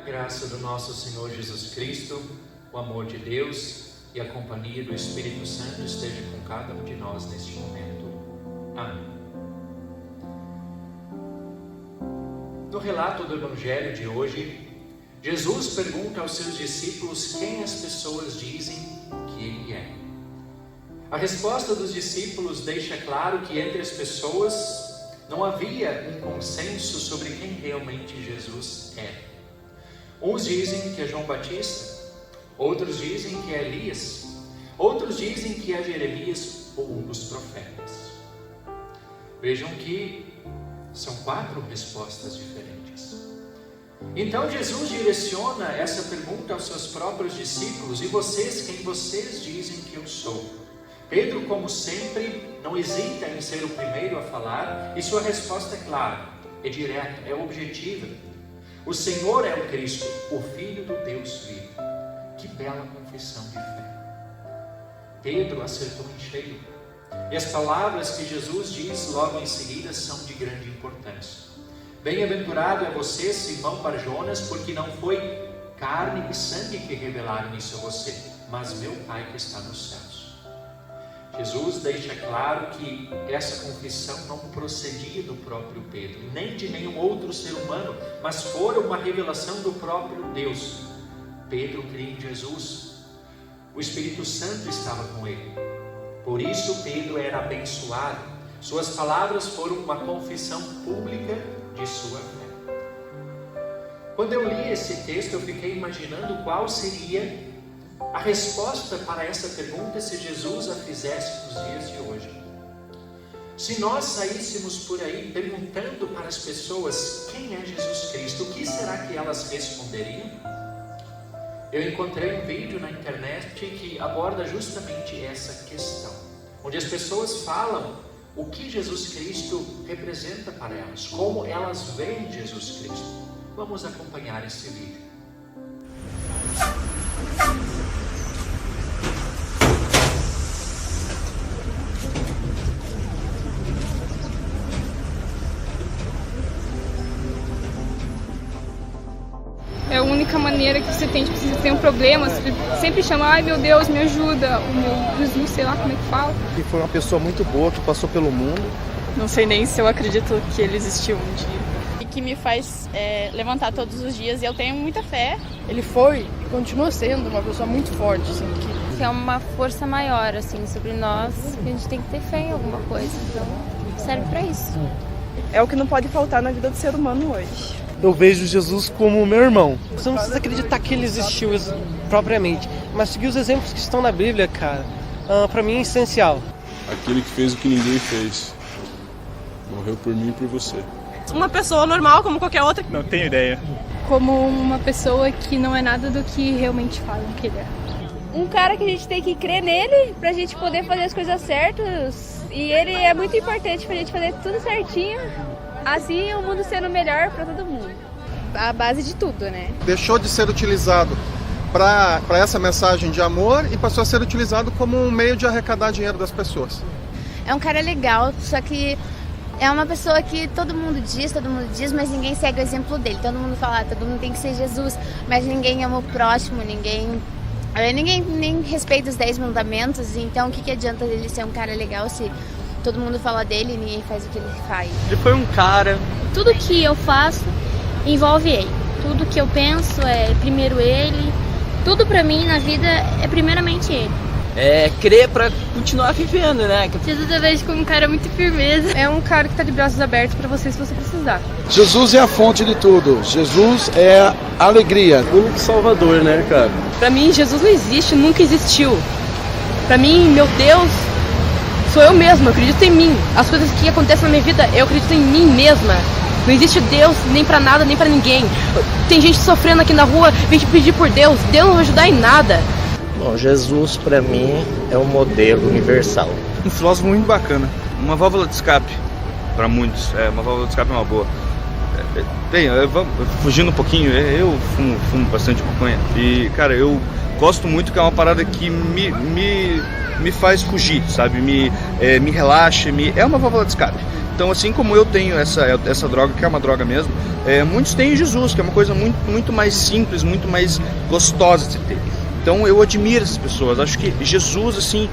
graça do nosso Senhor Jesus Cristo, o amor de Deus e a companhia do Espírito Santo esteja com cada um de nós neste momento. Amém. No relato do Evangelho de hoje, Jesus pergunta aos seus discípulos quem as pessoas dizem que Ele é. A resposta dos discípulos deixa claro que entre as pessoas não havia um consenso sobre quem realmente Jesus é. Uns dizem que é João Batista, outros dizem que é Elias, outros dizem que é Jeremias ou um dos profetas. Vejam que são 4 respostas diferentes. Então Jesus direciona essa pergunta aos seus próprios discípulos: e vocês, quem vocês dizem que eu sou? Pedro, como sempre, não hesita em ser o primeiro a falar, e sua resposta é clara, é direta, é objetiva. O Senhor é o Cristo, o Filho do Deus vivo. Que bela confissão de fé. Pedro acertou em cheio. E as palavras que Jesus diz logo em seguida são de grande importância. Bem-aventurado é você, Simão Barjonas, porque não foi carne e sangue que revelaram isso a você, mas meu Pai que está nos céus. Jesus deixa claro que essa confissão não procedia do próprio Pedro, nem de nenhum outro ser humano, mas fora uma revelação do próprio Deus. Pedro cria em Jesus. O Espírito Santo estava com ele. Por isso Pedro era abençoado. Suas palavras foram uma confissão pública de sua fé. Quando eu li esse texto, eu fiquei imaginando qual seria a resposta para essa pergunta se Jesus a fizesse nos dias de hoje. Se nós saíssemos por aí perguntando para as pessoas quem é Jesus Cristo, o que será que elas responderiam? Eu encontrei um vídeo na internet que aborda justamente essa questão, onde as pessoas falam o que Jesus Cristo representa para elas, como elas veem Jesus Cristo. Vamos acompanhar esse vídeo. É a única maneira que você tem, tipo, se você tem um problema, você sempre chama, ai meu Deus, me ajuda, o meu Jesus, sei lá como é que fala. E foi uma pessoa muito boa que passou pelo mundo. Não sei nem se eu acredito que ele existiu um dia. E que me faz levantar todos os dias, e eu tenho muita fé. Ele foi e continua sendo uma pessoa muito forte, assim, que é uma força maior, assim, sobre nós, que a gente tem que ter fé em alguma coisa, então serve para isso. É o que não pode faltar na vida do ser humano hoje. Eu vejo Jesus como meu irmão. Você não precisa acreditar que ele existiu propriamente, mas seguir os exemplos que estão na Bíblia, cara, pra mim é essencial. Aquele que fez o que ninguém fez. Morreu por mim e por você. Uma pessoa normal como qualquer outra. Não tenho ideia. Como uma pessoa que não é nada do que realmente falam que ele é. Um cara que a gente tem que crer nele pra gente poder fazer as coisas certas, e ele é muito importante pra gente fazer tudo certinho. Assim o mundo sendo melhor para todo mundo. A base de tudo, né? Deixou de ser utilizado para essa mensagem de amor e passou a ser utilizado como um meio de arrecadar dinheiro das pessoas. É um cara legal, só que é uma pessoa que todo mundo diz, mas ninguém segue o exemplo dele. Todo mundo fala, todo mundo tem que ser Jesus, mas ninguém ama o próximo, ninguém nem respeita os 10 mandamentos. Então o que adianta ele ser um cara legal se todo mundo fala dele e ninguém faz o que ele faz? Ele foi um cara... Tudo que eu faço envolve ele. Tudo que eu penso é primeiro ele. Tudo pra mim na vida é primeiramente ele. É crer pra continuar vivendo, né? Jesus eu vejo como um cara muito firmeza. É um cara que tá de braços abertos pra você se você precisar. Jesus é a fonte de tudo. Jesus é a alegria. O único salvador, né, cara? Pra mim, Jesus não existe, nunca existiu. Pra mim, meu Deus... sou eu mesma, eu acredito em mim. As coisas que acontecem na minha vida, eu acredito em mim mesma. Não existe Deus nem pra nada, nem pra ninguém. Tem gente sofrendo aqui na rua, vem te pedir por Deus. Deus não vai ajudar em nada. Bom, Jesus pra mim é um modelo universal. Um filósofo muito bacana. Uma válvula de escape pra muitos. Uma válvula de escape é uma boa. Fugindo um pouquinho, eu fumo bastante maconha. E, cara, eu gosto muito, que é uma parada que me faz fugir, sabe? Me relaxa, é uma válvula de escape. Então, assim como eu tenho essa droga, que é uma droga mesmo, muitos têm Jesus, que é uma coisa muito mais simples, muito mais gostosa de se ter. Então eu admiro essas pessoas, acho que Jesus, assim,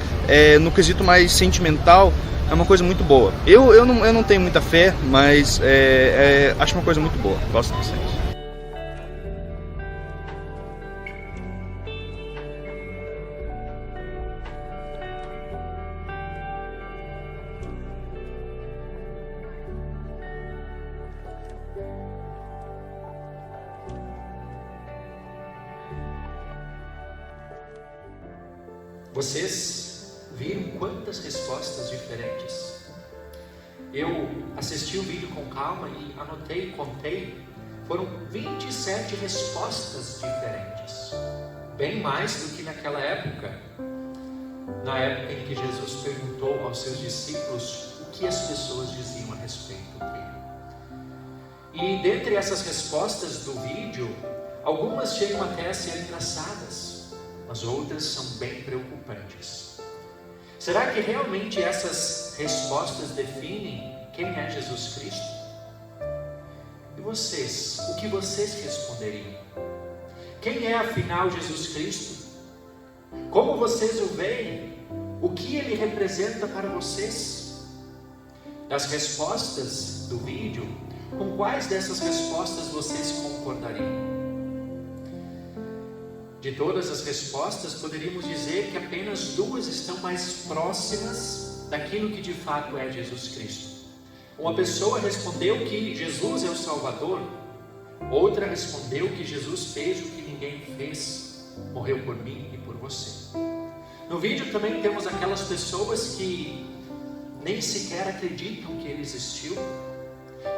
no quesito mais sentimental, é uma coisa muito boa. Eu não tenho muita fé, mas acho uma coisa muito boa, gosto bastante. Vocês viram quantas respostas diferentes? Eu assisti o vídeo com calma e anotei, contei, foram 27 respostas diferentes. Bem mais do que naquela época. Na época em que Jesus perguntou aos seus discípulos o que as pessoas diziam a respeito dele. E dentre essas respostas do vídeo, algumas chegam até a ser engraçadas, mas outras são bem preocupantes. Será que realmente essas respostas definem quem é Jesus Cristo? E vocês, o que vocês responderiam? Quem é afinal Jesus Cristo? Como vocês o veem? O que ele representa para vocês? Das respostas do vídeo, com quais dessas respostas vocês concordariam? De todas as respostas, poderíamos dizer que apenas 2 estão mais próximas daquilo que de fato é Jesus Cristo. Uma pessoa respondeu que Jesus é o Salvador, outra respondeu que Jesus fez o que ninguém fez, morreu por mim e por você. No vídeo também temos aquelas pessoas que nem sequer acreditam que ele existiu.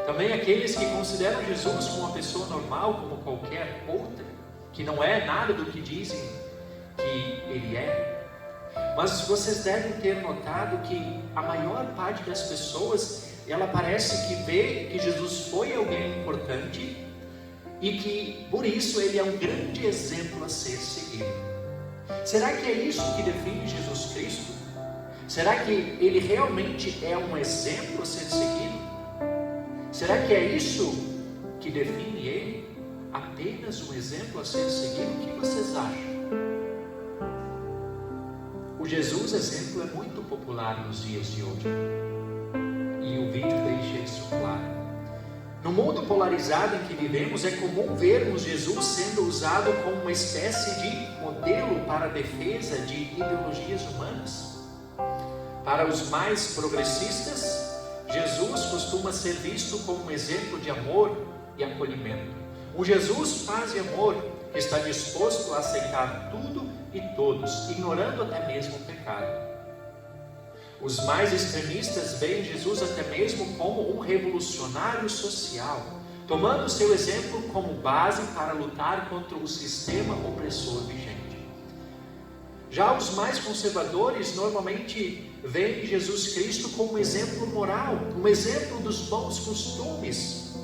Também aqueles que consideram Jesus como uma pessoa normal, como qualquer outra, que não é nada do que dizem que ele é. Mas vocês devem ter notado que a maior parte das pessoas, ela parece que vê que Jesus foi alguém importante e que por isso ele é um grande exemplo a ser seguido. Será que é isso que define Jesus Cristo? Será que ele realmente é um exemplo a ser seguido? Será que é isso que define ele? Apenas um exemplo a ser seguido? O que vocês acham? O Jesus exemplo é muito popular nos dias de hoje. E o vídeo deixa isso claro. No mundo polarizado em que vivemos, é comum vermos Jesus sendo usado como uma espécie de modelo para a defesa de ideologias humanas. Para os mais progressistas, Jesus costuma ser visto como um exemplo de amor e acolhimento. Um Jesus paz e amor que está disposto a aceitar tudo e todos, ignorando até mesmo o pecado. Os mais extremistas veem Jesus até mesmo como um revolucionário social, tomando seu exemplo como base para lutar contra o sistema opressor vigente. Já os mais conservadores normalmente veem Jesus Cristo como um exemplo moral, um exemplo dos bons costumes,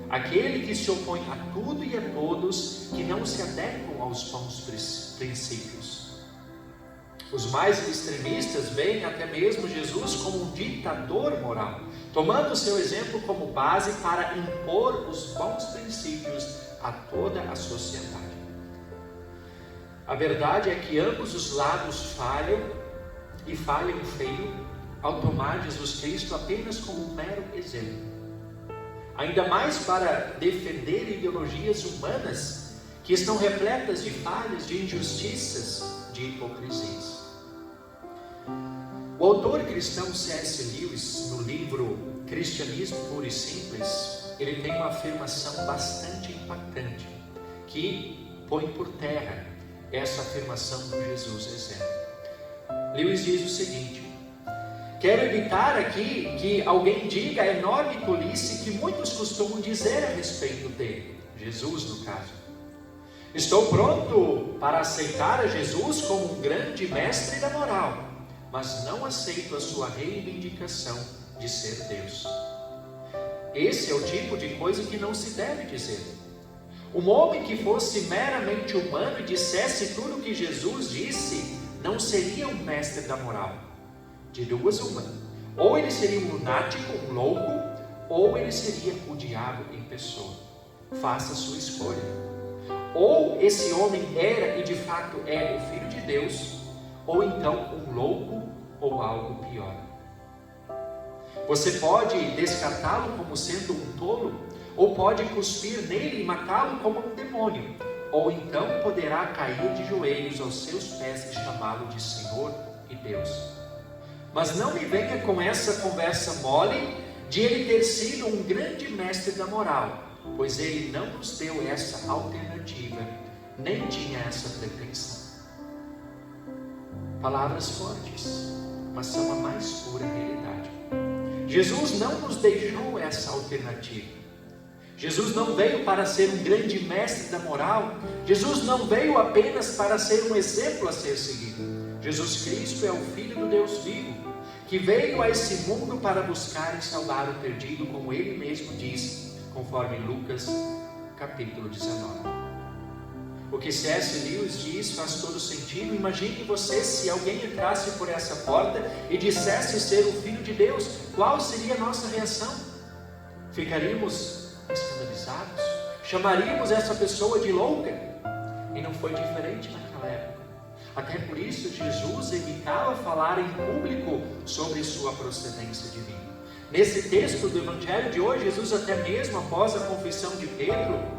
aquele que se opõe a tudo e a todos que não se adequam aos bons princípios. Os mais extremistas veem até mesmo Jesus como um ditador moral, tomando seu exemplo como base para impor os bons princípios a toda a sociedade. A verdade é que ambos os lados falham, e falham feio, ao tomar Jesus Cristo apenas como um mero exemplo. Ainda mais para defender ideologias humanas que estão repletas de falhas, de injustiças, de hipocrisias. O autor cristão C.S. Lewis, no livro Cristianismo Puro e Simples, ele tem uma afirmação bastante impactante, que põe por terra essa afirmação do Jesus exemplo. Lewis diz o seguinte: quero evitar aqui que alguém diga a enorme tolice que muitos costumam dizer a respeito dele, Jesus no caso. Estou pronto para aceitar a Jesus como um grande mestre da moral, mas não aceito a sua reivindicação de ser Deus. Esse é o tipo de coisa que não se deve dizer. Um homem que fosse meramente humano e dissesse tudo o que Jesus disse, não seria um mestre da moral. De duas uma: Ou ele seria um lunático, um louco, ou ele seria o diabo em pessoa. Faça a sua escolha. Ou esse homem era e de fato é o Filho de Deus, ou então um louco ou algo pior. Você pode descartá-lo como sendo um tolo, ou pode cuspir nele e matá-lo como um demônio, ou então poderá cair de joelhos aos seus pés e chamá-lo de Senhor e Deus. Mas não me venha com essa conversa mole de ele ter sido um grande mestre da moral, pois ele não nos deu essa alternativa, nem tinha essa pretensão. Palavras fortes, mas são a mais pura realidade. Jesus não nos deixou essa alternativa. Jesus não veio para ser um grande mestre da moral. Jesus não veio apenas para ser um exemplo a ser seguido. Jesus Cristo é o Filho do Deus vivo, que veio a esse mundo para buscar e salvar o perdido, como ele mesmo diz, conforme Lucas capítulo 19. O que C.S. Lewis diz faz todo sentido. Imagine você se alguém entrasse por essa porta e dissesse ser o Filho de Deus. Qual seria a nossa reação? Ficaríamos escandalizados? Chamaríamos essa pessoa de louca? E não foi diferente naquela época. Até por isso Jesus evitava falar em público sobre sua procedência divina. Nesse texto do Evangelho de hoje, Jesus até mesmo após a confissão de Pedro,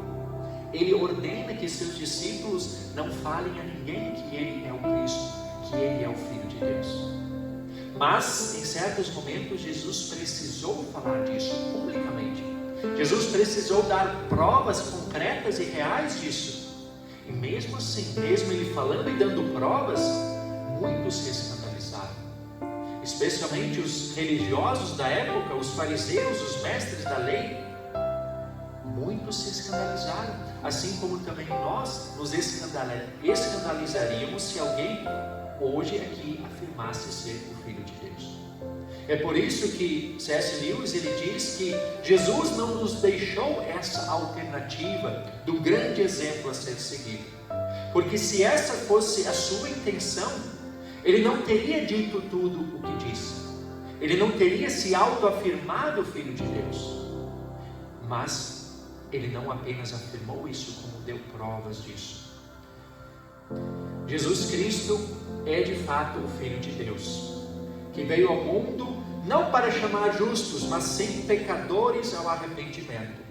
ele ordena que seus discípulos não falem a ninguém que ele é o Cristo, que ele é o Filho de Deus. Mas, em certos momentos, Jesus precisou falar disso publicamente. Jesus precisou dar provas concretas e reais disso. E mesmo assim, mesmo ele falando e dando provas, muitos se escandalizaram. Especialmente os religiosos da época, os fariseus, os mestres da lei. Muitos se escandalizaram, assim como também nós nos escandalizaríamos se alguém hoje aqui afirmasse ser o Filho de Deus. É por isso que C.S. Lewis ele diz que Jesus não nos deixou essa alternativa do grande exemplo a ser seguido, porque se essa fosse a sua intenção, ele não teria dito tudo o que disse, ele não teria se autoafirmado Filho de Deus, mas ele não apenas afirmou isso, como deu provas disso. Jesus Cristo é de fato o Filho de Deus, que veio ao mundo não para chamar justos, mas sim pecadores ao arrependimento.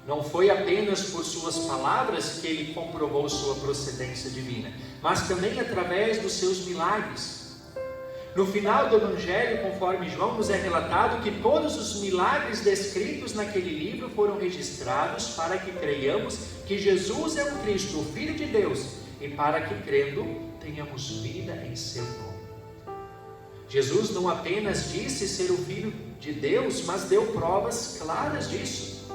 Não foi apenas por suas palavras que ele comprovou sua procedência divina, mas também através dos seus milagres. No final do Evangelho, conforme João nos é relatado, que todos os milagres descritos naquele livro foram registrados para que creiamos que Jesus é o Cristo, o Filho de Deus, e para que, crendo, tenhamos vida em seu nome. Jesus não apenas disse ser o Filho de Deus, mas deu provas claras disso.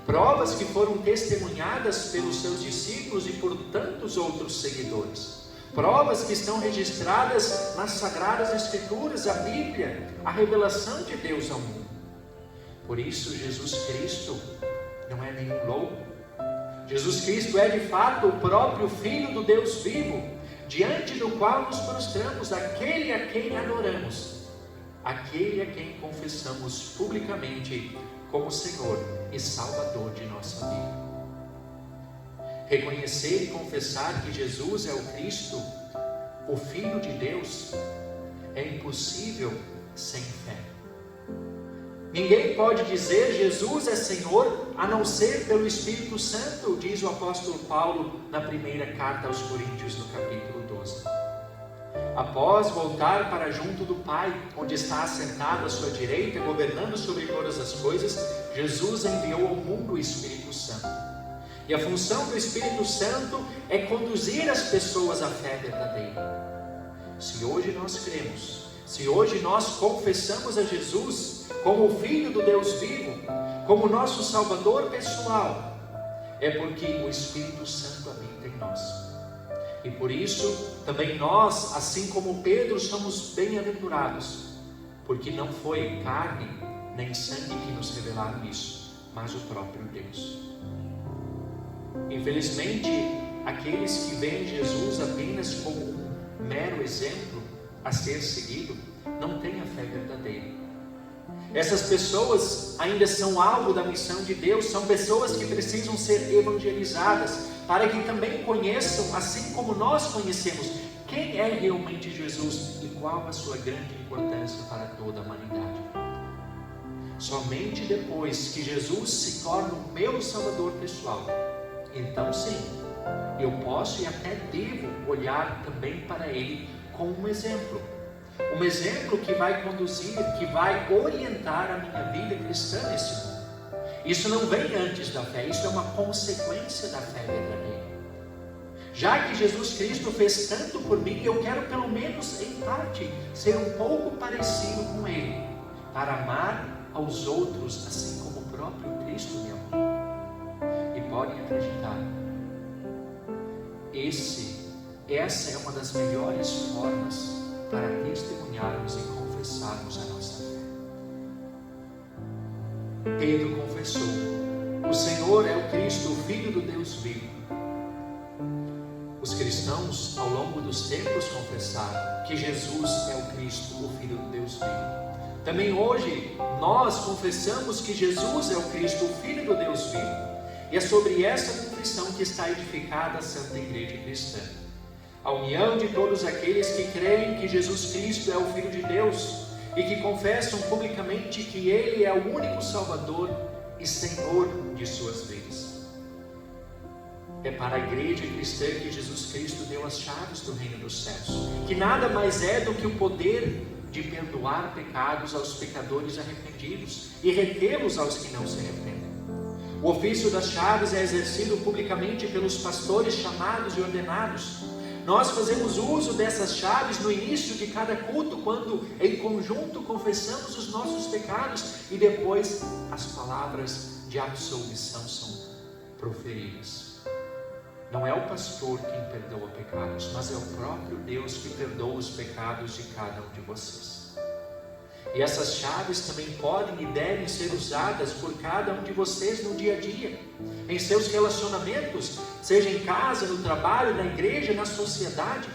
Provas que foram testemunhadas pelos seus discípulos e por tantos outros seguidores. Provas que estão registradas nas Sagradas Escrituras, a Bíblia, a revelação de Deus ao mundo. Por isso, Jesus Cristo não é nenhum louco. Jesus Cristo é de fato o próprio Filho do Deus vivo, diante do qual nos prostramos, aquele a quem adoramos, aquele a quem confessamos publicamente como Senhor e Salvador de nossa vida. Reconhecer e confessar que Jesus é o Cristo, o Filho de Deus, é impossível sem fé. Ninguém pode dizer Jesus é Senhor a não ser pelo Espírito Santo, diz o apóstolo Paulo na primeira carta aos Coríntios, no capítulo 12. Após voltar para junto do Pai, onde está assentado à sua direita, governando sobre todas as coisas, Jesus enviou ao mundo o Espírito Santo. E a função do Espírito Santo é conduzir as pessoas à fé verdadeira. Se hoje nós cremos, se hoje nós confessamos a Jesus como o Filho do Deus vivo, como nosso Salvador pessoal, é porque o Espírito Santo habita em nós. E por isso, também nós, assim como Pedro, somos bem-aventurados, porque não foi carne nem sangue que nos revelaram isso, mas o próprio Deus. Infelizmente, aqueles que veem Jesus apenas como um mero exemplo, a ser seguido não têm a fé verdadeira. Essas pessoas ainda são alvo da missão de Deus, são pessoas que precisam ser evangelizadas, para que também conheçam, assim como nós conhecemos, quem é realmente Jesus e qual a sua grande importância para toda a humanidade. Somente depois que Jesus se torna o meu Salvador pessoal, então sim, eu posso e até devo olhar também para Ele como um exemplo que vai conduzir, que vai orientar a minha vida cristã nesse mundo. Isso não vem antes da fé, isso é uma consequência da fé verdadeira. Já que Jesus Cristo fez tanto por mim, eu quero pelo menos em parte ser um pouco parecido com Ele, para amar aos outros assim como o próprio Cristo me amou. E podem acreditar, essa é uma das melhores formas para testemunharmos e confessarmos a nossa fé. Pedro confessou: o Senhor é o Cristo, o Filho do Deus vivo. Os cristãos, ao longo dos tempos, confessaram que Jesus é o Cristo, o Filho do Deus vivo. Também hoje, nós confessamos que Jesus é o Cristo, o Filho do Deus vivo. E é sobre essa confissão que está edificada a Santa Igreja Cristã. A união de todos aqueles que creem que Jesus Cristo é o Filho de Deus e que confessam publicamente que Ele é o único Salvador e Senhor de suas vidas. É para a Igreja Cristã que Jesus Cristo deu as chaves do reino dos céus, que nada mais é do que o poder de perdoar pecados aos pecadores arrependidos e retê-los aos que não se arrependem. O ofício das chaves é exercido publicamente pelos pastores chamados e ordenados. Nós fazemos uso dessas chaves no início de cada culto, quando em conjunto confessamos os nossos pecados e depois as palavras de absolvição são proferidas. Não é o pastor quem perdoa pecados, mas é o próprio Deus que perdoa os pecados de cada um de vocês. E essas chaves também podem e devem ser usadas por cada um de vocês no dia a dia, em seus relacionamentos, seja em casa, no trabalho, na igreja, na sociedade.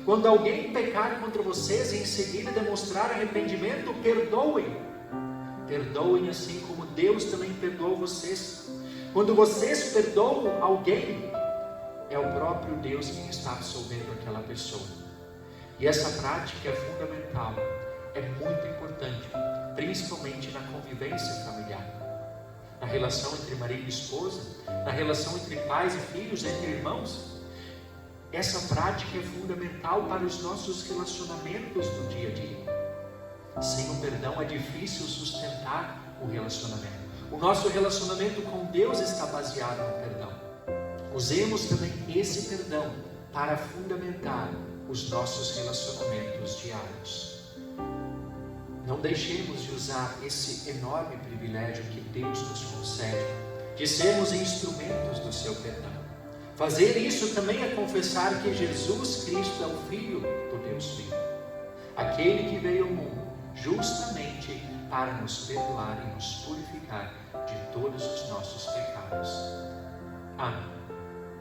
Quando alguém pecar contra vocês e em seguida demonstrar arrependimento, perdoem. Perdoem assim como Deus também perdoou vocês. Quando vocês perdoam alguém, é o próprio Deus quem está absolvendo aquela pessoa. E essa prática é fundamental, é muito importante, principalmente na convivência familiar, na relação entre marido e esposa, na relação entre pais e filhos, entre irmãos. Essa prática é fundamental para os nossos relacionamentos do dia a dia. Sem o perdão é difícil sustentar o relacionamento. O nosso relacionamento com Deus está baseado no perdão. Usemos também esse perdão para fundamentar os nossos relacionamentos diários. Não deixemos de usar esse enorme privilégio que Deus nos concede, de sermos instrumentos do seu perdão. Fazer isso também é confessar que Jesus Cristo é o Filho do Deus vivo, aquele que veio ao mundo justamente para nos perdoar e nos purificar de todos os nossos pecados. Amém.